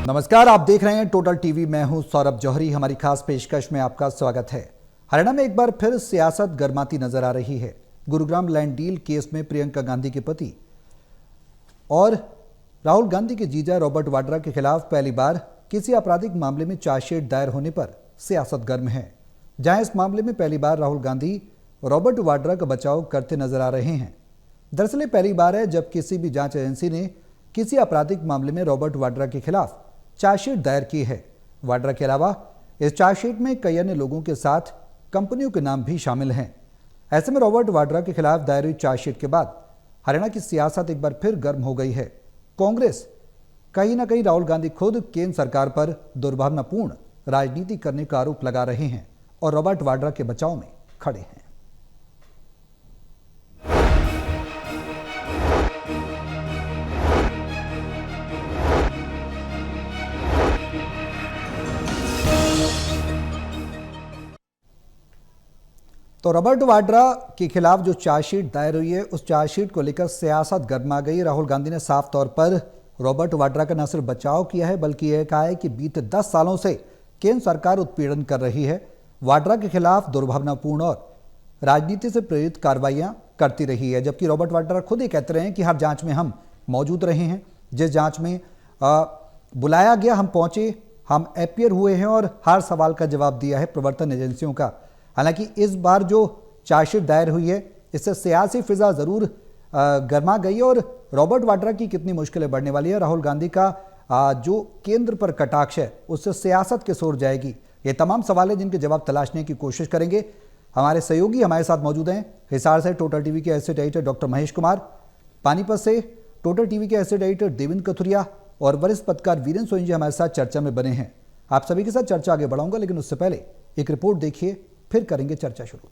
नमस्कार, आप देख रहे हैं टोटल टीवी। मैं हूं सौरभ जौहरी। हमारी खास पेशकश में आपका स्वागत है। हरियाणा में एक बार फिर सियासत गर्माती नजर आ रही है। गुरुग्राम लैंड डील केस में प्रियंका गांधी के पति और राहुल गांधी के जीजा रॉबर्ट वाड्रा के खिलाफ पहली बार किसी आपराधिक मामले में चार्जशीट दायर होने पर सियासत गर्म है। जहां इस मामले में पहली बार राहुल गांधी रॉबर्ट वाड्रा का बचाव करते नजर आ रहे हैं। दरअसल पहली बार है जब किसी भी जांच एजेंसी ने किसी आपराधिक मामले में रॉबर्ट वाड्रा के खिलाफ चार्जशीट दायर की है। वाड्रा के अलावा इस चार्जशीट में कई अन्य लोगों के साथ कंपनियों के नाम भी शामिल हैं। ऐसे में रॉबर्ट वाड्रा के खिलाफ दायर हुई चार्जशीट के बाद हरियाणा की सियासत एक बार फिर गर्म हो गई है। कांग्रेस कहीं ना कहीं राहुल गांधी खुद केंद्र सरकार पर दुर्भावनापूर्ण राजनीति करने का आरोप लगा रहे हैं और रॉबर्ट वाड्रा के बचाव में खड़े हैं। तो रॉबर्ट वाड्रा के खिलाफ जो चार्जशीट दायर हुई है, उस चार्जशीट को लेकर सियासत गर्मा गई। राहुल गांधी ने साफ तौर पर रॉबर्ट वाड्रा का न सिर्फ बचाव किया है बल्कि यह कहा है कि बीते 10 सालों से केंद्र सरकार उत्पीड़न कर रही है, वाड्रा के खिलाफ दुर्भावनापूर्ण और राजनीति से प्रेरित कार्रवाइयां करती रही है। जबकि रॉबर्ट वाड्रा खुद ही कहते रहे हैं कि हर जांच में हम मौजूद रहे हैं, जिस जांच में बुलाया गया हम पहुंचे, हम अपीयर हुए हैं और हर सवाल का जवाब दिया है प्रवर्तन एजेंसियों का। हालांकि इस बार जो चार्जशीट दायर हुई है, इससे सियासी फिजा जरूर गर्मा गई और रॉबर्ट वाड्रा की कितनी मुश्किलें बढ़ने वाली है। राहुल गांधी का जो केंद्र पर कटाक्ष है, उससे सियासत किस ओर जाएगी, ये तमाम सवाल हैं जिनके जवाब तलाशने की कोशिश करेंगे। हमारे सहयोगी हमारे साथ मौजूद हैं। हिसार से टोटल टीवी के associate editor doctor Mahesh Kumar, Panipat से टोटल टीवी के एसोसिएट एडिटर देवेंद्र कथुरिया और वरिष्ठ पत्रकार वीरेंद्र सोनी जी हमारे साथ चर्चा में बने हैं। आप सभी के साथ चर्चा आगे बढ़ाऊंगा, लेकिन उससे पहले एक रिपोर्ट देखिए, फिर करेंगे चर्चा शुरू।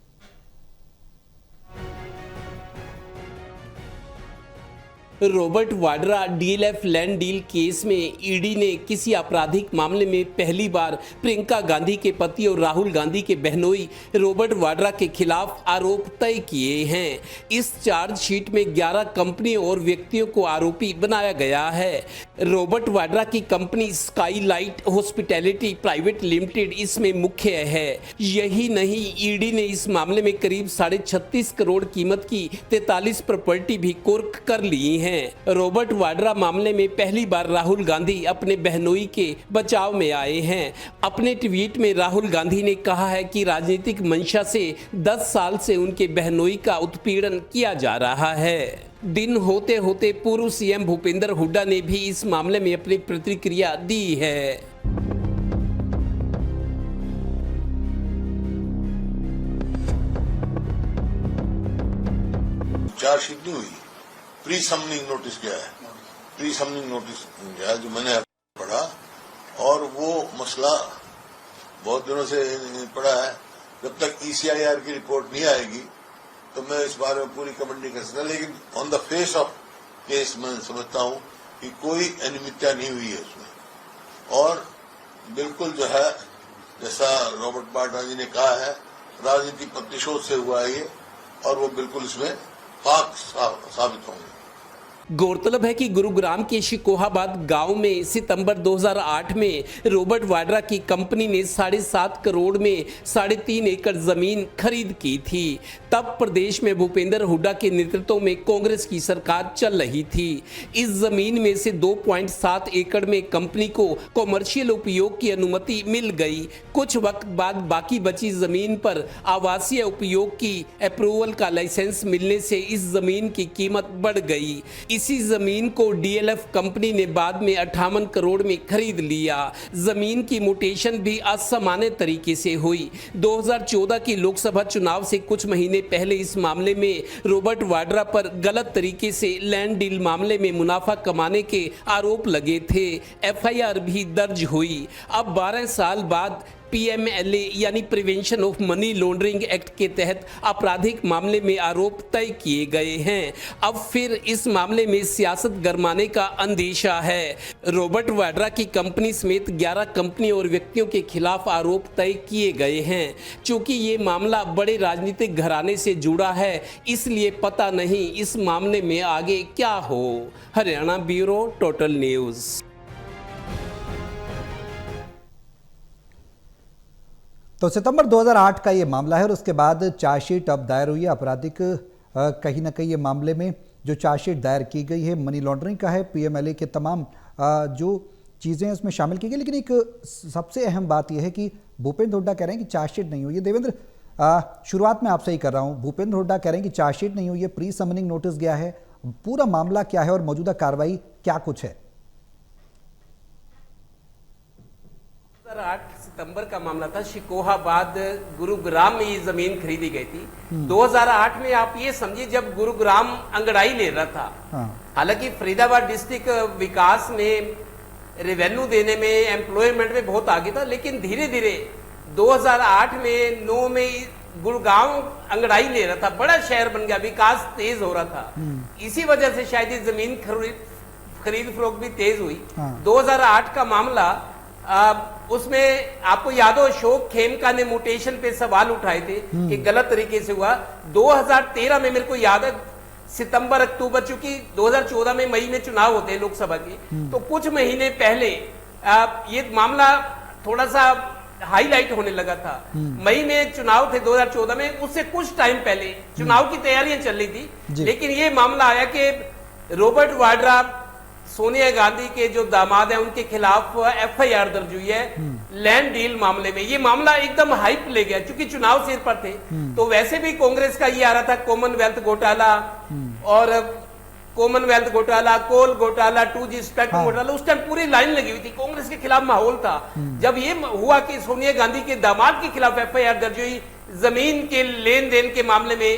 Robert Vadra DLF land deal case में ईडी ने किसी आपराधिक मामले में पहली बार प्रियंका गांधी के पति और राहुल गांधी के बहनोई रॉबर्ट वाड्रा के खिलाफ आरोप तय किए हैं। इस चार्जशीट में 11 कंपनियों और व्यक्तियों को आरोपी बनाया गया है। रॉबर्ट वाड्रा की company Skylight hospitality private limited इसमें मुख्य है। यही नहीं, ईडी ने इस मामले में करीब 36.5 करोड़ कीमत की 43 प्रॉपर्टी भी कुर्क कर ली है। रॉबर्ट वाड्रा मामले में पहली बार राहुल गांधी अपने बहनोई के बचाव में आए हैं। अपने ट्वीट में राहुल गांधी ने कहा है कि राजनीतिक मंशा से 10 साल से उनके बहनोई का उत्पीड़न किया जा रहा है। दिन होते होते पूर्व सीएम भूपेंद्र हुड्डा ने भी इस मामले में अपनी प्रतिक्रिया दी है। चार्जशीट नहीं हुई, प्री समनिंग नोटिस गया है। प्री समनिंग नोटिस गया जो मैंने पढ़ा, और वो मसला बहुत दिनों से पड़ा है। जब तक ईसीआईआर की रिपोर्ट नहीं आएगी तो मैं इस बारे में पूरी कमेंट नहीं कर सकता, लेकिन on the face of case मैं समझता हूं कि कोई अनियमितता नहीं हुई है उसमें। और बिल्कुल जो है, जैसा रॉबर्ट वाड्रा जी ने कहा है, राजनीतिक प्रतिशोध से हुआ है ये, और वो बिल्कुल इसमें पाक साबित होंगे। गौरतलब है कि गुरुग्राम के शिकोहाबाद गांव में सितंबर 2008 में रॉबर्ट वाड्रा की कंपनी ने 7.5 करोड़ में 3.5 एकड़ जमीन खरीद की थी। तब प्रदेश में भूपेंद्र हुड्डा के नेतृत्व में कांग्रेस की सरकार चल रही थी। इस जमीन में से 2.7 एकड़ में कंपनी को कॉमर्शियल उपयोग की अनुमति मिल गई। कुछ वक्त बाद बाकी बची जमीन पर आवासीय उपयोग की अप्रूवल का लाइसेंस मिलने से इस जमीन की कीमत बढ़ गई। इसी जमीन को डीएलएफ कंपनी ने बाद में 58 करोड़ में खरीद लिया। जमीन की म्यूटेशन भी असामान्य तरीके से हुई। 2014 की लोकसभा चुनाव से कुछ महीने पहले इस मामले में रॉबर्ट वाड्रा पर गलत तरीके से लैंड डील मामले में मुनाफा कमाने के आरोप लगे थे। एफआईआर भी दर्ज हुई। अब 12 साल बाद पीएमएलए यानी prevention of money laundering act के तहत आपराधिक मामले में आरोप तय किए गए हैं। अब फिर इस मामले में सियासत गरमाने का अंदेशा है। रॉबर्ट वाड्रा की कंपनी समेत 11 कंपनी और व्यक्तियों के खिलाफ आरोप तय किए गए हैं। चूंकि ये मामला बड़े राजनीतिक घराने से जुड़ा है, इसलिए पता नहीं इस मामले में आगे क्या हो। Haryana bureau, total news. तो सितंबर 2008 का ये मामला है और उसके बाद चार्जशीट अब दायर हुई है। आपराधिक कहीं ना कहीं ये मामले में जो चार्जशीट दायर की गई है मनी लॉन्ड्रिंग का है, पीएमएलए के तमाम जो चीज़ें उसमें शामिल की गई। लेकिन एक सबसे अहम बात यह है कि भूपेंद्र हुड्डा कह रहे हैं कि चार्जशीट नहीं हुई है। देवेंद्र, शुरुआत में आपसे ही कर रहा हूँ। भूपेंद्र हुड्डा कह रहे हैं कि चार्जशीट नहीं हुई है, प्री समनिंग नोटिस गया है। पूरा मामला क्या है और मौजूदा कार्रवाई क्या कुछ है? 2008 सितंबर का मामला था। शिकोहाबाद गुरुग्राम में ये जमीन खरीदी गई थी। 2008 में आप ये समझिए जब गुरुग्राम अंगड़ाई ले रहा था। हालांकि फरीदाबाद डिस्ट्रिक्ट विकास में, रेवेन्यू देने में, एम्प्लॉयमेंट में बहुत आगे था, लेकिन धीरे धीरे 2008 में 9 में गुड़गांव अंगड़ाई ले रहा था, बड़ा शहर बन गया, विकास तेज हो रहा था। इसी वजह से शायद ये जमीन खरीद फरोख्त भी तेज हुई। 2008 का मामला, उसमें आपको याद हो अशोक खेमका ने म्यूटेशन पे सवाल उठाए थे कि गलत तरीके से हुआ। 2013 में मेरे को याद है सितंबर अक्टूबर, चूंकि 2014 में मई में चुनाव होते हैं लोकसभा के, तो कुछ महीने पहले ये मामला थोड़ा सा हाईलाइट होने लगा था। मई में चुनाव थे 2014 में, उससे कुछ टाइम पहले चुनाव की तैयारियां चल रही थी। लेकिन ये मामला आया कि रॉबर्ट वाड्रा, सोनिया गांधी के जो दामाद हैं, उनके खिलाफ एफआईआर दर्ज हुई है लैंड डील मामले में। ये मामला एकदम हाइप ले गया, क्योंकि चुनाव सिर पर थे। तो वैसे भी कांग्रेस का ये आ रहा था कॉमनवेल्थ घोटाला और कॉमनवेल्थ घोटाला, कोल घोटाला, 2G स्पेक्ट्रम घोटाला, उस टाइम पूरी लाइन लगी हुई थी, कांग्रेस के खिलाफ माहौल था। जब ये हुआ कि सोनिया गांधी के दामाद के खिलाफ एफआईआर दर्ज हुई जमीन के लेन देन के मामले में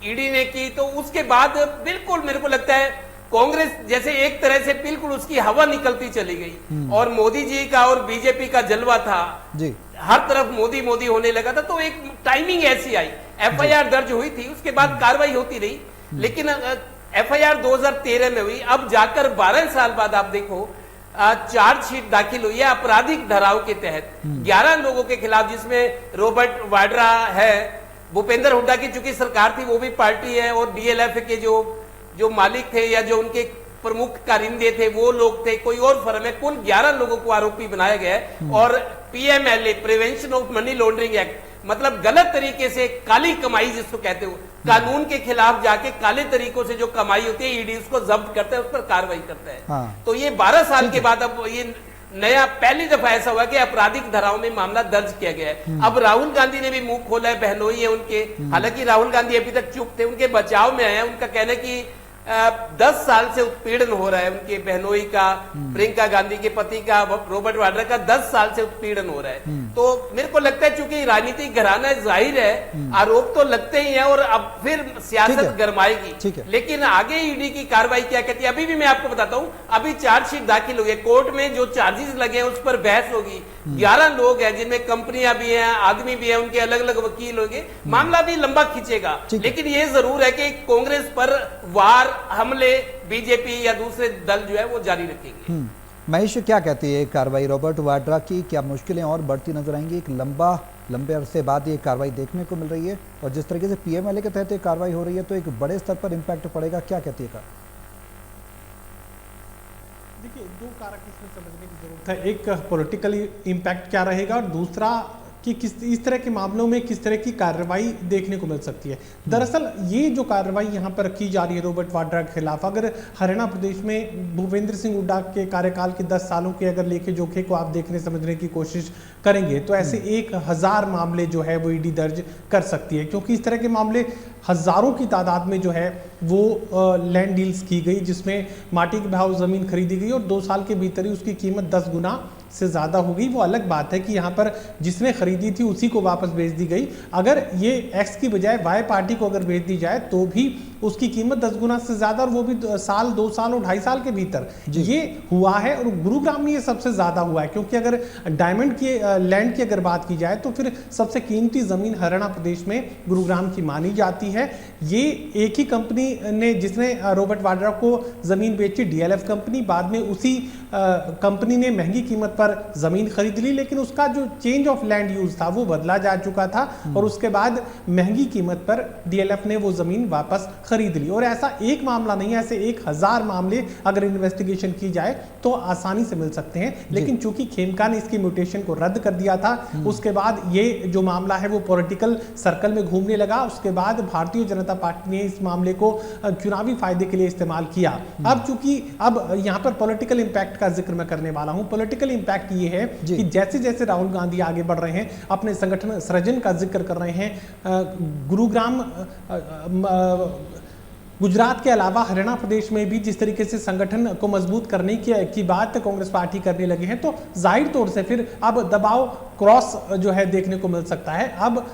ईडी ने की, तो उसके बाद बिल्कुल मेरे को लगता है कांग्रेस जैसे एक तरह से बिल्कुल उसकी हवा निकलती चली गई। और मोदी जी का और बीजेपी का जलवा था जी, हर तरफ मोदी मोदी होने लगा था। तो एक टाइमिंग ऐसी आई, एफआईआर दर्ज हुई थी, उसके बाद कार्रवाई होती रही। लेकिन एफआईआर 2013 में हुई, अब जाकर 12 साल बाद आप देखो चार्जशीट दाखिल हुई है आपराधिक धाराओं के तहत 11 लोगों के खिलाफ, जिसमें रॉबर्ट वाड्रा है, भूपेंद्र हुड्डा की चूंकि सरकार थी वो भी पार्टी है, और डीएलएफ के जो मालिक थे या जो उनके प्रमुख कारिंदे थे वो लोग थे, कोई और फर्म है। कुल 11 लोगों को आरोपी बनाया गया है। और PMLA, prevention of money laundering act, मतलब गलत तरीके से काली कमाई जिसको कहते हो, कानून के खिलाफ जाके काले तरीकों से जो कमाई होती है, ईडी उसको जब्त करता है, उस पर कार्रवाई करता है। तो ये 12 साल के बाद अब ये नया पहली दफा ऐसा हुआ कि आपराधिक धाराओं में मामला दर्ज किया गया है। अब राहुल गांधी ने भी मुंह खोला है, बहनोई है उनके, हालांकि राहुल गांधी अभी तक चुप थे, उनके बचाव में आए। उनका कहना है कि 10 साल से उत्पीड़न हो रहा है उनके बहनोई का, प्रियंका गांधी के पति का, रॉबर्ट वाड्रा का 10 साल से उत्पीड़न हो रहा है। तो मेरे को लगता है चूंकि राजनीतिक घराना जाहिर है, आरोप तो लगते ही हैं और अब फिर सियासत गरमाएगी। लेकिन आगे ईडी की कार्रवाई क्या कहती है, अभी भी मैं आपको बताता हूं। अभी चार्जशीट दाखिल हुई है, कोर्ट में जो चार्जेस लगे हैं उस पर बहस होगी। 11 लोग हैं जिनमें कंपनियां भी हैं, आदमी भी हैं, उनके अलग अलग वकील होंगे, मामला भी लंबा खींचेगा। लेकिन ये जरूर है कि कांग्रेस पर वार हमले बीजेपी या दूसरे दल जो है वो जारी रखेंगे। महेश, क्या कहती है कार्रवाई रॉबर्ट वाड्रा की? क्या मुश्किलें और बढ़ती नजर आएंगी? एक लंबे अरसे बाद ये कार्रवाई देखने को मिल रही है और जिस तरीके से पीएमएलए के तहत कार्रवाई हो रही है, तो एक बड़े स्तर पर इंपैक्ट पड़ेगा। क्या कहती है? देखिए, 2 कारक इसमें समझने की जरूरत है। एक पॉलिटिकल इम्पैक्ट क्या रहेगा और दूसरा कि इस तरह के मामलों में किस तरह की कार्रवाई देखने को मिल सकती है। दरअसल ये जो कार्रवाई यहाँ पर की जा रही है रॉबर्ट वाड्रा के खिलाफ, अगर हरियाणा प्रदेश में भूपेंद्र सिंह हुड्डा के कार्यकाल के 10 सालों के अगर लेखे जोखे को आप देखने समझने की कोशिश करेंगे, तो ऐसे 1000 मामले जो है वो ईडी दर्ज कर सकती है, क्योंकि इस तरह के मामले हजारों की तादाद में जो है वो लैंड डील्स की गई, जिसमें माटी के भाव ज़मीन खरीदी गई और 2 साल के भीतर ही उसकी कीमत 10 गुना से ज़्यादा हो गई। वो अलग बात है कि यहाँ पर जिसने खरीदी थी उसी को वापस बेच दी गई। अगर ये एक्स की बजाय वाई पार्टी को अगर बेच दी जाए तो भी उसकी कीमत 10 गुना से ज़्यादा, और वो भी साल 2 साल और 2.5 साल के भीतर ये हुआ है। और गुरुग्राम में ये सबसे ज़्यादा हुआ है, क्योंकि अगर डायमंड की लैंड की अगर बात की जाए तो फिर सबसे कीमती ज़मीन हरियाणा प्रदेश में गुरुग्राम की मानी जाती है। ये एक ही कंपनी ने जिसने रॉबर्ट वाड्रा को ज़मीन बेची, डीएलएफ कंपनी, बाद में उसी कंपनी ने महंगी कीमत पर ज़मीन खरीद ली, लेकिन उसका जो चेंज ऑफ लैंड यूज़ था वो बदला जा चुका था और उसके बाद महंगी कीमत पर डीएलएफ ने वो ज़मीन वापस खरीद ली। और ऐसा एक मामला नहीं है, ऐसे 1000 मामले अगर इन्वेस्टिगेशन की जाए तो आसानी से मिल सकते हैं। लेकिन चूंकि खेमका ने इसकी म्यूटेशन को रद्द कर दिया था, उसके बाद ये जो मामला है वो पॉलिटिकल सर्कल में घूमने लगा। उसके बाद भारतीय जनता पार्टी ने इस मामले को चुनावी फायदे के लिए इस्तेमाल किया। अब चूंकि अब यहाँ पर पॉलिटिकल इंपैक्ट का जिक्र मैं करने वाला हूं। पॉलिटिकल इंपैक्ट ये है कि जैसे जैसे राहुल गांधी आगे बढ़ रहे हैं, अपने संगठन सृजन का जिक्र कर रहे हैं, गुरुग्राम गुजरात के अलावा हरियाणा प्रदेश में भी जिस तरीके से संगठन को मजबूत करने की बात कांग्रेस पार्टी करने लगे हैं, तो जाहिर तौर से फिर अब दबाव क्रॉस जो है देखने को मिल सकता है। अब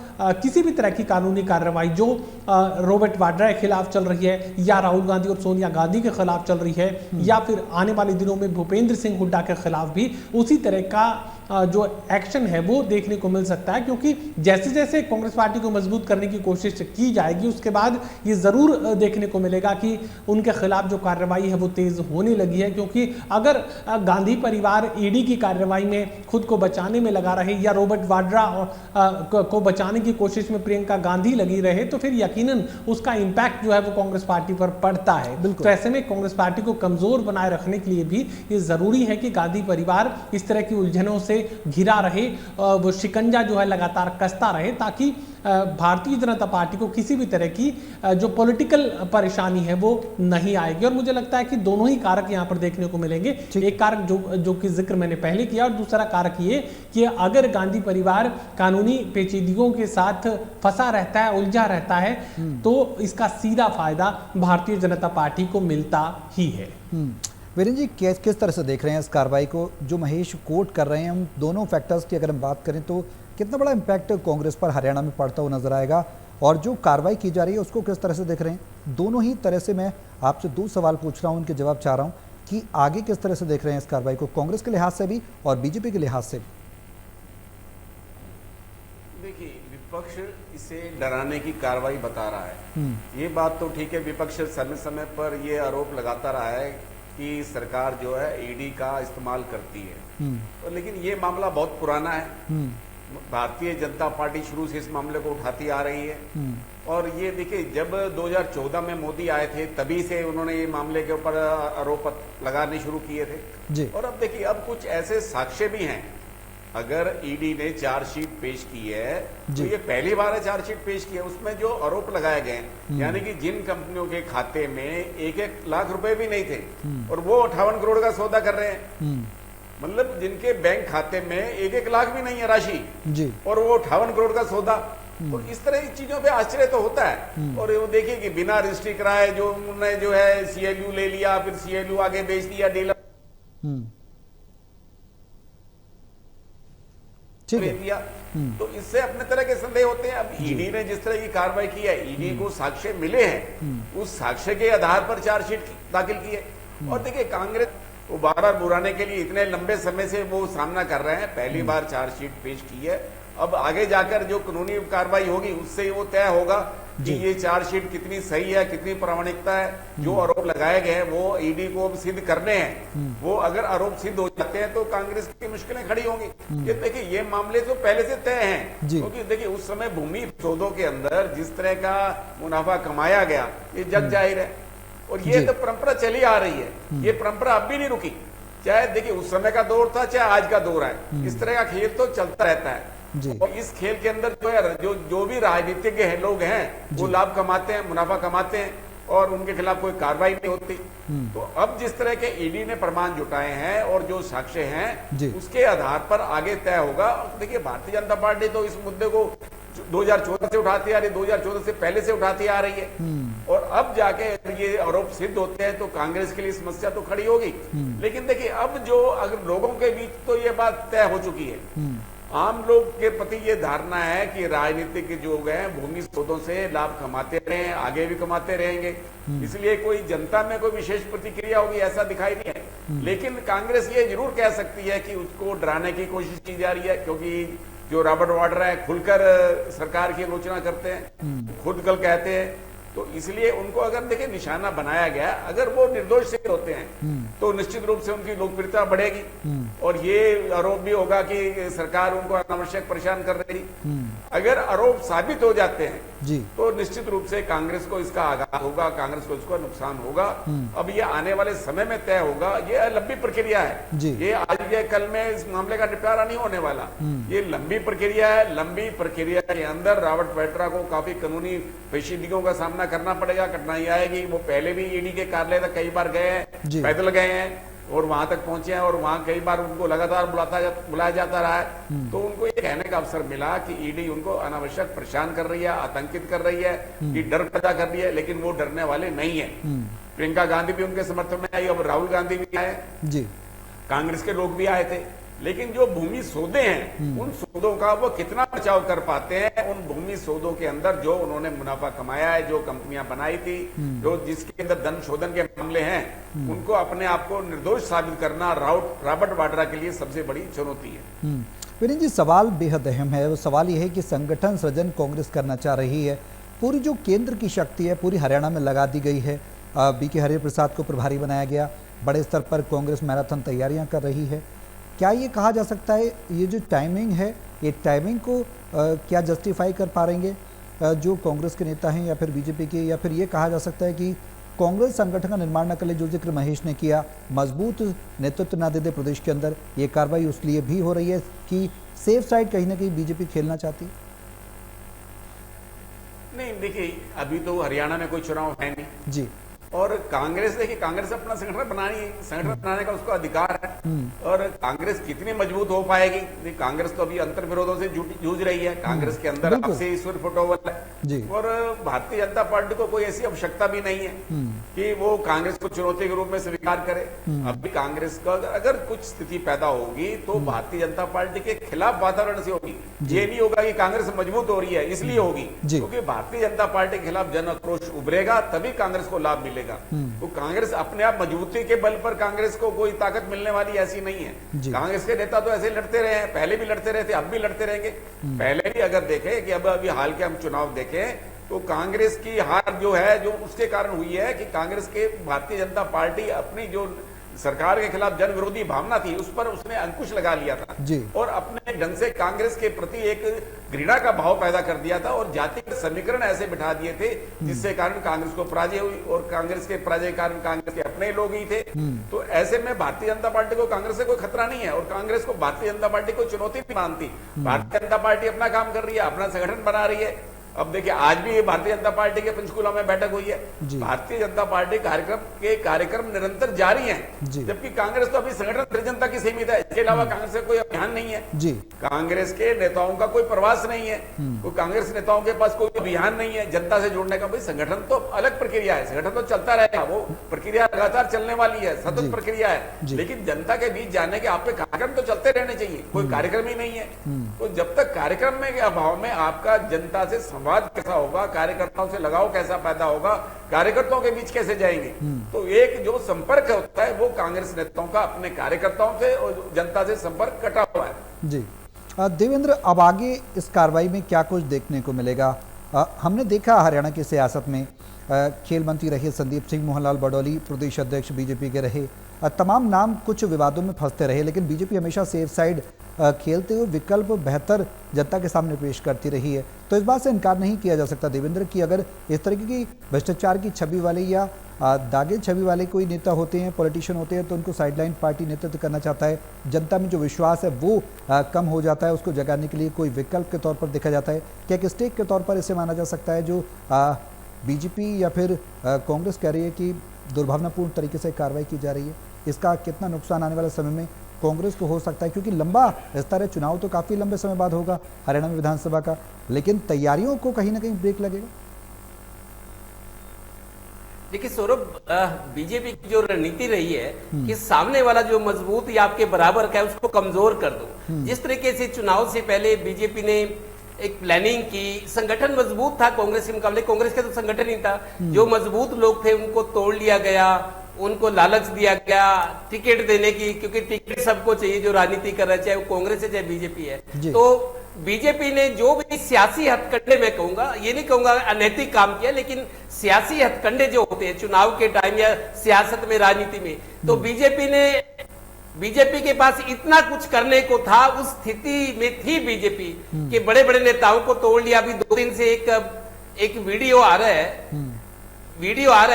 किसी भी तरह की कानूनी कार्रवाई जो रॉबर्ट वाड्रा के खिलाफ चल रही है, या राहुल गांधी और सोनिया गांधी के खिलाफ चल रही है, या फिर आने वाले दिनों में भूपेंद्र सिंह हुड्डा के खिलाफ भी उसी तरह का जो एक्शन है वो देखने को मिल सकता है। क्योंकि जैसे जैसे कांग्रेस पार्टी को मजबूत करने की कोशिश की जाएगी, उसके बाद ये जरूर देखने को मिलेगा कि उनके खिलाफ जो कार्रवाई है वो तेज होने लगी है। क्योंकि अगर गांधी परिवार ईडी की कार्रवाई में खुद को बचाने में लगा रहे, या रॉबर्ट वाड्रा को बचाने की कोशिश में प्रियंका गांधी लगी रहे, तो फिर यकीनन उसका इंपैक्ट जो है वो कांग्रेस पार्टी पर पड़ता है। तो ऐसे में कांग्रेस पार्टी को कमजोर बनाए रखने के लिए भी ये जरूरी है कि गांधी परिवार इस तरह की उलझनों से घिरा रहे, वो शिकंजा जो है लगातार कसता रहे, ताकि भारतीय जनता पार्टी को किसी भी तरह की जो पॉलिटिकल परेशानी है वो नहीं आएगी। और मुझे लगता है कि दोनों ही कारक यहां पर देखने को मिलेंगे। एक कारक जो कि जिक्र मैंने पहले किया, और दूसरा कारक ये कि अगर गांधी परिवार कानूनी पेचीदगियों के साथ फंसा रहता है, उलझा रहता है, तो इसका सीधा फायदा भारतीय जनता पार्टी को मिलता ही है। वीरेंद्र जी, किस तरह से देख रहे हैं इस कार्रवाई को जो महेश कोट कर रहे हैं? हम दोनों फैक्टर्स की अगर हम बात करें तो कितना बड़ा इम्पैक्ट कांग्रेस पर हरियाणा में पड़ता हुआ नजर आएगा, और जो कार्रवाई की जा रही है उसको किस तरह से देख रहे हैं? दोनों ही तरह से मैं आपसे 2 सवाल पूछ रहा हूं, उनके जवाब चाह रहा हूं कि आगे किस तरह से देख रहे हैं इस कार्रवाई को, कांग्रेस के लिहाज से भी और बीजेपी के लिहाज से भी। देखिए, विपक्ष इसे डराने की कार्रवाई बता रहा है। ये बात तो ठीक है, विपक्ष समय समय पर ये आरोप लगाता रहा है कि सरकार जो है ईडी का इस्तेमाल करती है, तो लेकिन ये मामला बहुत पुराना है। भारतीय जनता पार्टी शुरू से इस मामले को उठाती आ रही है। और ये देखिए, जब 2014 में मोदी आए थे तभी से उन्होंने ये मामले के ऊपर आरोप लगाने शुरू किए थे। और अब देखिए, अब कुछ ऐसे साक्ष्य भी हैं। अगर ईडी ने चार्जशीट पेश की है तो ये पहली बार है चार्जशीट पेश की है, उसमें जो आरोप लगाए गए हैं, यानी कि जिन कंपनियों के खाते में 1-1 लाख रुपए भी नहीं थे और वो 58 करोड़ का सौदा कर रहे हैं, मतलब जिनके बैंक खाते में 1-1 लाख भी नहीं है राशि जी, और वो 58 करोड़ का सौदा। तो इस तरह की चीजों पे आश्चर्य तो होता है। और वो देखिए कि बिना रजिस्ट्री कराए जो उन्होंने जो है सीएलयू ले लिया, फिर सीएलयू आगे बेच दिया डीलर दिया, तो इससे अपने तरह के संदेह होते हैं। अब ईडी ने जिस तरह की कार्रवाई की है, ईडी को साक्ष्य मिले हैं, उस साक्ष्य के आधार पर चार्जशीट दाखिल की है। और देखिए, कांग्रेस वो बार-बार बुराने के लिए इतने लंबे समय से वो सामना कर रहे हैं, पहली बार चार्जशीट पेश की है। अब आगे जाकर जो कानूनी कार्रवाई होगी उससे वो तय होगा कि ये चार्जशीट कितनी सही है, कितनी प्रामाणिकता है। जो आरोप लगाए गए हैं वो ईडी को अब सिद्ध करने हैं। वो अगर आरोप सिद्ध हो जाते हैं तो कांग्रेस की मुश्किलें खड़ी होंगी। ये देखिए, ये मामले तो पहले से तय हैं, क्योंकि देखिए उस समय भूमि सौदों के अंदर जिस तरह का मुनाफा कमाया गया ये जग जाहिर है। और ये तो परंपरा चली आ रही है, ये परंपरा अब भी नहीं रुकी। चाहे देखिए उस समय का दौर था, चाहे आज का दौर है, इस तरह का खेल तो चलता रहता है। और इस खेल के अंदर जो है जो भी राजनीतिज्ञ हैं, लोग हैं, वो लाभ कमाते हैं, मुनाफा कमाते हैं, और उनके खिलाफ कोई कार्रवाई नहीं होती। तो अब जिस तरह के ईडी ने प्रमाण जुटाए हैं और जो साक्ष्य हैं उसके आधार पर आगे तय होगा। देखिए, भारतीय जनता पार्टी तो इस मुद्दे को 2014 से उठाती आ रही है, 2014 से पहले से उठाती आ रही है। और अब जाके ये आरोप सिद्ध होते हैं तो कांग्रेस के लिए समस्या तो खड़ी होगी। लेकिन देखिए, अब जो अगर लोगों के बीच तो ये बात तय हो चुकी है, आम लोग के प्रति ये धारणा है कि राजनीतिक जो लोग हैं भूमि स्रोतों से लाभ कमाते रहे हैं, आगे भी कमाते रहेंगे, इसलिए कोई जनता में कोई विशेष प्रतिक्रिया होगी ऐसा दिखाई नहीं है। लेकिन कांग्रेस ये जरूर कह सकती है कि उसको डराने की कोशिश की जा रही है, क्योंकि जो रॉबर्ट वाड्रा है खुलकर सरकार की आलोचना करते हैं, खुद कल कहते हैं, तो इसलिए उनको अगर देखिए निशाना बनाया गया, अगर वो निर्दोष सिद्ध होते हैं तो निश्चित रूप से उनकी लोकप्रियता बढ़ेगी और ये आरोप भी होगा कि सरकार उनको अनावश्यक परेशान कर रही। अगर आरोप साबित हो जाते हैं जी तो निश्चित रूप से कांग्रेस को इसका आघात होगा, कांग्रेस को इसका नुकसान होगा। अब ये आने वाले समय में तय होगा। ये लंबी प्रक्रिया है जी। ये आज के कल में इस मामले का निपटारा नहीं होने वाला। ये लंबी प्रक्रिया है। लंबी प्रक्रिया के अंदर रॉबर्ट वाड्रा को काफी कानूनी पेचीदगियों का सामना करना पड़ेगा, कठिनाई आएगी। वो पहले भी ईडी के कार्यालय तक कई बार गए जी। हैं, पैदल गए हैं और वहां तक पहुंचे हैं और वहां कई बार उनको लगातार बुलाया जाता रहा है। तो उनको ये कहने का अवसर मिला कि ईडी उनको अनावश्यक परेशान कर रही है, आतंकित कर रही है, कि डर पैदा कर रही है, लेकिन वो डरने वाले नहीं है। प्रियंका गांधी भी उनके समर्थन में आई, अब राहुल गांधी भी आए जी। कांग्रेस के लोग भी आए थे। लेकिन जो भूमि सौदे हैं उन सौदों का वो कितना बचाव कर पाते हैं। उन भूमि सौदों के अंदर जो उन्होंने मुनाफा कमाया है, जो कंपनियां बनाई थी, जो जिसके अंदर धन शोधन के मामले हैं, उनको अपने आप को निर्दोष साबित करना रॉबर्ट वाड्रा के लिए सबसे बड़ी चुनौती है। वीरेंद्र जी, सवाल बेहद अहम है। वो सवाल ये है कि संगठन सृजन कांग्रेस करना चाह रही है। पूरी जो केंद्र की शक्ति है पूरी हरियाणा में लगा दी गई है। बीके हरिप्रसाद को प्रभारी बनाया गया। बड़े स्तर पर कांग्रेस मैराथन तैयारियां कर रही है। क्या ये कहा जा सकता है, ये जो टाइमिंग है, ये टाइमिंग को क्या जस्टिफाई कर पा रहेंगे जो कांग्रेस के नेता हैं या फिर बीजेपी के, या फिर ये कहा जा सकता है कि कांग्रेस संगठन का निर्माण न कर ले, जो जिक्र महेश ने किया, मजबूत नेतृत्व ना दे दे प्रदेश के अंदर, ये कार्रवाई उस लिए भी हो रही है कि सेफ साइड कहीं ना कहीं बीजेपी खेलना चाहती है? नहीं, देखिए अभी तो हरियाणा में कोई चुनाव है नहीं जी। और कांग्रेस, देखिए कांग्रेस अपना संगठन बनाने का उसका अधिकार है। और कांग्रेस कितनी मजबूत हो पाएगी? कांग्रेस तो अभी अंतर विरोधों से जूझ रही है। कांग्रेस के अंदर आपसे ईश्वर फुटोवल है और भारतीय जनता पार्टी को कोई ऐसी आवश्यकता भी नहीं है कि वो कांग्रेस को चुनौती के रूप में स्वीकार करे। अभी कांग्रेस का अगर कुछ स्थिति पैदा होगी तो भारतीय जनता पार्टी के खिलाफ वातावरण से होगी। ये नहीं होगा कि कांग्रेस मजबूत हो रही है इसलिए होगी, क्योंकि भारतीय जनता पार्टी के खिलाफ जन आक्रोश उभरेगा, तभी कांग्रेस को लाभ मिलेगा। तो कांग्रेस अपने आप मजबूती के बल पर कांग्रेस को कोई ताकत मिलने वाली ऐसी नहीं है। कांग्रेस के नेता तो ऐसे लड़ते रहे हैं, पहले भी लड़ते रहे थे, अब भी लड़ते रहेंगे। पहले भी अगर देखें कि अब अभी हाल के हम चुनाव देखें तो कांग्रेस की हार जो है जो उसके कारण हुई है कि कांग्रेस के भारतीय जनता पार्टी अपनी जो सरकार के खिलाफ जन विरोधी भावना थी उस पर उसने अंकुश लगा लिया था और अपने ढंग से कांग्रेस के प्रति एक घृणा का भाव पैदा कर दिया था और जातिगत समीकरण ऐसे बिठा दिए थे जिससे कारण कांग्रेस को पराजय हुई और कांग्रेस के पराजय के कारण कांग्रेस के अपने लोग ही थे। तो ऐसे में भारतीय जनता पार्टी को कांग्रेस से कोई खतरा नहीं है और कांग्रेस को भारतीय जनता पार्टी को चुनौती नहीं मानती। भारतीय जनता पार्टी अपना काम कर रही है, अपना संगठन बना रही है। अब देखिए आज भी भारतीय जनता पार्टी के पंचकूला में बैठक हुई है। भारतीय जनता पार्टी कार्यक्रम निरंतर जारी हैं, जबकि कांग्रेस तो अभी संगठन सृजन तक ही सीमित है। इसके अलावा कांग्रेस का कोई अभियान नहीं है। कांग्रेस के नेताओं का कोई प्रवास नहीं है, कोई कांग्रेस नेताओं के पास कोई अभियान नहीं है जनता से जुड़ने का। भाई संगठन तो अलग प्रक्रिया है, संगठन तो चलता रहेगा, वो प्रक्रिया लगातार चलने वाली है, सतत प्रक्रिया है। लेकिन जनता के बीच जाने के आपके कार्यक्रम तो चलते रहने चाहिए, कोई कार्यक्रम ही नहीं है। तो जब तक कार्यक्रम में अभाव में आपका जनता से संवाद कैसा होगा, कार्यकर्ताओं से लगाव कैसा पैदा होगा, कार्यकर्ताओं के बीच कैसे जाएंगे? तो एक जो संपर्क होता है वो कांग्रेस नेताओं का अपने कार्यकर्ताओं से और जनता से संपर्क कटा हुआ है। जी देवेंद्र, अब आगे इस कार्रवाई में क्या कुछ देखने को मिलेगा? हमने देखा हरियाणा की सियासत में खेल मंत्री रहे संदीप सिंह, मोहनलाल बडौली प्रदेश अध्यक्ष बीजेपी के रहे, तमाम नाम कुछ विवादों में फंसते रहे, लेकिन बीजेपी हमेशा सेफ साइड खेलते हुए विकल्प बेहतर जनता के सामने पेश करती रही है। तो इस बात से इनकार नहीं किया जा सकता देवेंद्र कि अगर इस तरीके की भ्रष्टाचार की छवि वाले या दागे छवि वाले कोई नेता होते हैं, पॉलिटिशियन होते हैं, तो उनको साइडलाइन पार्टी नेतृत्व करना चाहता है, जनता में जो विश्वास है वो कम हो जाता है, उसको जगाने के लिए कोई विकल्प के तौर पर देखा जाता है। क्या एक स्टेक के तौर पर इसे माना जा सकता है जो बीजेपी या फिर कांग्रेस कह रही है कि दुर्भावनापूर्ण तरीके से कार्रवाई की जा रही है? इसका कितना नुकसान आने वाले समय में कांग्रेस को हो सकता है? क्योंकि लंबा विस्तार है, चुनाव तो काफी लंबे समय बाद होगा हरियाणा में विधानसभा का, लेकिन तैयारियों को कहीं ना कहीं ब्रेक लगेगा। देखिए सौरभ, बीजेपी की जो रणनीति रही है कि सामने वाला जो मजबूत या आपके बराबर का है उसको कमजोर कर दो। जिस तरीके से चुनाव से पहले बीजेपी ने एक प्लानिंग की, संगठन मजबूत था कांग्रेस के मुकाबले, कांग्रेस का तो संगठन ही था, जो मजबूत लोग थे उनको तोड़ लिया गया, उनको लालच दिया गया टिकट देने की, क्योंकि टिकट सबको चाहिए जो राजनीति कर रहा है, चाहे वो कांग्रेस है चाहे बीजेपी है। तो बीजेपी ने जो भी सियासी हथकंडे, मैं कहूंगा, ये नहीं कहूंगा अनैतिक काम किया, लेकिन सियासी हथकंडे जो होते हैं चुनाव के टाइम या सियासत में, राजनीति में, तो बीजेपी ने बीजेपी के पास इतना कुछ करने को था, उस स्थिति में थी बीजेपी के बड़े बड़े नेताओं को तोड़ लिया। अभी 2 दिन से एक वीडियो आ रहा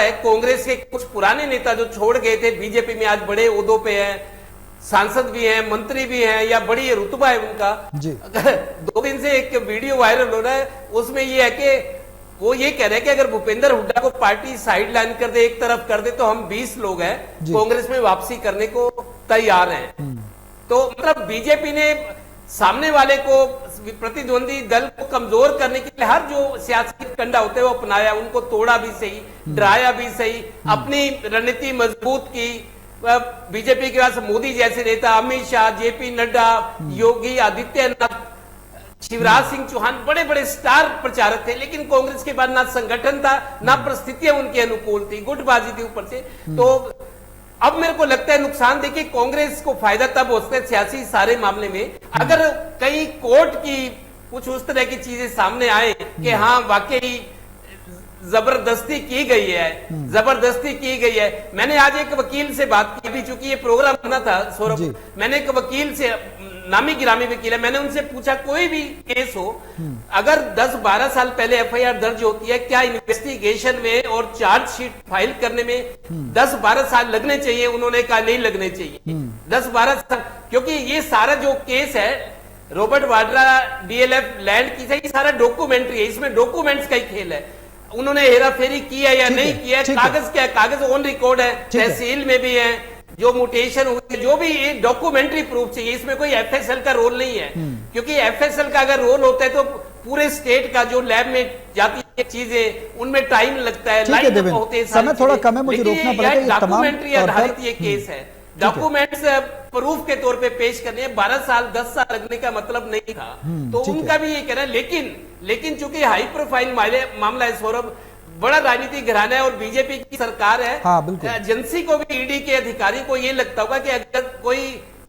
है, कांग्रेस के कुछ पुराने नेता जो छोड़ गए थे बीजेपी में, आज बड़े ओहदों पे हैं, सांसद भी हैं, मंत्री भी हैं, या बड़ी रुतबा है उनका जी। 2 दिन से एक वीडियो वायरल हो रहा है, उसमें ये है कि वो ये कह रहे हैं कि अगर भूपेंद्र हुड्डा को पार्टी साइडलाइन कर दे, एक तरफ कर दे, तो हम 20 लोग हैं कांग्रेस में वापसी करने को तैयार हैं। तो मतलब बीजेपी ने सामने वाले को, प्रतिद्वंदी दल को कमजोर करने के लिए हर जो सियासी कंडा होते हैं वो अपनाया, उनको तोड़ा भी सही, डराया भी सही, अपनी रणनीति मजबूत की। बीजेपी के पास मोदी जैसे नेता, अमित शाह, जेपी नड्डा, योगी आदित्यनाथ, शिवराज सिंह चौहान, बड़े बड़े स्टार प्रचारक थे, लेकिन कांग्रेस के बाद ना संगठन था, ना परिस्थितियां उनके अनुकूल थी, गुटबाजी थी ऊपर से। तो अब मेरे को लगता है नुकसान, देखिए कांग्रेस को फायदा तब हो सकता है सियासी सारे मामले में, अगर कई कोर्ट की कुछ उस तरह की चीजें सामने आए कि हाँ वाकई जबरदस्ती की गई है। मैंने आज एक वकील से बात की, अभी चूंकि ये प्रोग्राम बना था सौरभ, मैंने एक वकील से, नामी गिरामी वकील है, मैंने उनसे पूछा कोई भी केस हो, अगर 10-12 साल पहले एफआईआर दर्ज होती है, क्या इन्वेस्टिगेशन में और चार्जशीट फाइल करने में 10-12 साल लगने चाहिए? उन्होंने कहा नहीं लगने चाहिए 10-12 साल, क्योंकि ये सारा जो केस है रॉबर्ट वाड्रा डीएलएफ लैंड की, ये सारा डॉक्यूमेंट्री है, इसमें डॉक्यूमेंट्स का ही खेल है। उन्होंने हेराफेरी की है या नहीं की है, कागज क्या है, कागज ऑन रिकॉर्ड है, तहसील में भी है, जो म्यूटेशन हुई है, जो भी ये डॉक्यूमेंट्री प्रूफ चाहिए, इसमें कोई एफएसएल का रोल नहीं है, क्योंकि एफएसएल का अगर रोल होता है तो पूरे स्टेट का जो लैब में जाती है चीजें, उनमें टाइम लगता है, लाइन होते हैं, समय थोड़ा कम है, मुझे रोकना पड़ेगा। डॉक्यूमेंट्री आधारित ये केस है, डॉक्यूमेंट्स प्रूफ के तौर पे पेश करने हैं, 12 साल 10 साल लगने का मतलब नहीं था। तो उनका भी ये कहना है, लेकिन चूंकि हाई प्रोफाइल मामला है सौरभ, बड़ा राजनीतिक घराना है और बीजेपी की सरकार है, एजेंसी को भी, ईडी के अधिकारी को ये लगता होगा कि अगर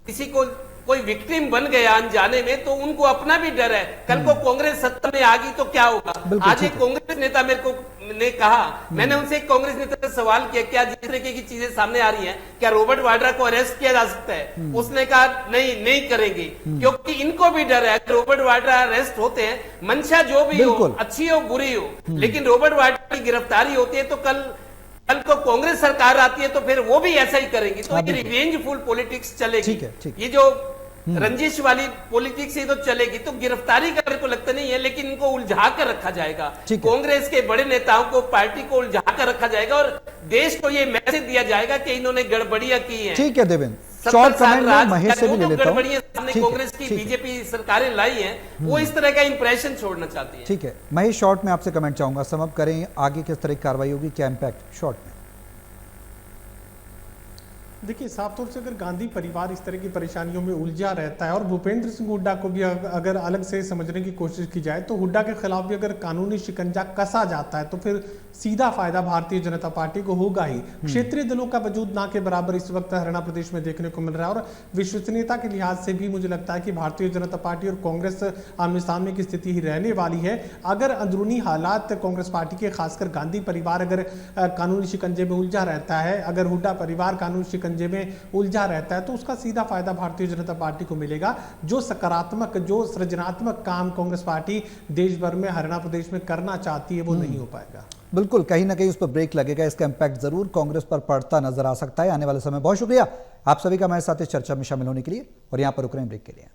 किसी को कोई विक्टिम बन गया अनजाने में, तो उनको अपना भी डर है, कल को कांग्रेस सत्ता में आ गई तो क्या होगा। आज एक कांग्रेस नेता मेरे को ने कहा, मैंने उनसे एक कांग्रेस नेता से सवाल किया, क्या जिस तरीके की चीजें सामने आ रही हैं, क्या रॉबर्ट वाड्रा को अरेस्ट किया जा सकता है? उसने कहा नहीं करेंगे, क्योंकि इनको भी डर है, रॉबर्ट वाड्रा अरेस्ट होते हैं, मंशा जो भी हो, अच्छी हो बुरी हो, लेकिन रॉबर्ट वाड्रा की गिरफ्तारी होती है तो कल को कांग्रेस सरकार आती है तो फिर वो भी ऐसा ही करेंगी। तो ये रिवेंजफुल पॉलिटिक्स चलेगी, ये जो रंजिश वाली पॉलिटिक्स ही तो चलेगी। तो गिरफ्तारी का मेरे को लगता नहीं है, लेकिन इनको उलझा कर रखा जाएगा, कांग्रेस के बड़े नेताओं को, पार्टी को उलझा कर रखा जाएगा और देश को ये मैसेज दिया जाएगा कि इन्होंने गड़बड़ियां की हैं। ठीक है देवेंद्र, शॉर्ट कमेंट में महेश से भी ले लेता हूं। गड़बड़ियां सामने कांग्रेस की बीजेपी सरकारें लाई हैं, वो इस तरह का इंप्रेशन छोड़ना चाहती है। ठीक है महेश, शॉर्ट में आपसे कमेंट चाहूंगा, समअप करें आगे किस तरह की कार्रवाई होगी, क्या इंपैक्ट शॉर्ट में? देखिए, साफ तौर से अगर गांधी परिवार इस तरह की परेशानियों में उलझा रहता है और भूपेंद्र सिंह हुड्डा को भी अगर अलग से समझने की कोशिश की जाए, तो हुड्डा के खिलाफ भी अगर कानूनी शिकंजा कसा जाता है तो फिर सीधा फायदा भारतीय जनता पार्टी को होगा ही। क्षेत्रीय दलों का वजूद ना के बराबर इस वक्त हरियाणा प्रदेश में देखने को मिल रहा है और विश्वसनीयता के लिहाज से भी मुझे लगता है कि भारतीय जनता पार्टी और कांग्रेस आमने सामने की स्थिति ही रहने वाली है। अगर अंदरूनी हालात कांग्रेस पार्टी के, खासकर गांधी परिवार अगर कानूनी शिकंजे में उलझा रहता है, अगर हुड्डा परिवार कानूनी शिकंजे में उलझा रहता है, तो उसका सीधा फायदा भारतीय जनता पार्टी को मिलेगा। जो सकारात्मक, जो सृजनात्मक काम कांग्रेस पार्टी देश भर में, हरियाणा प्रदेश में करना चाहती है, वो नहीं हो पाएगा। बिल्कुल, कहीं ना कहीं उस पर ब्रेक लगेगा, इसका इंपैक्ट जरूर कांग्रेस पर पड़ता नजर आ सकता है आने वाले समय। बहुत शुक्रिया आप सभी का हमारे साथ इस चर्चा में शामिल होने के लिए, और यहां पर रुक रहे हैं ब्रेक के लिए।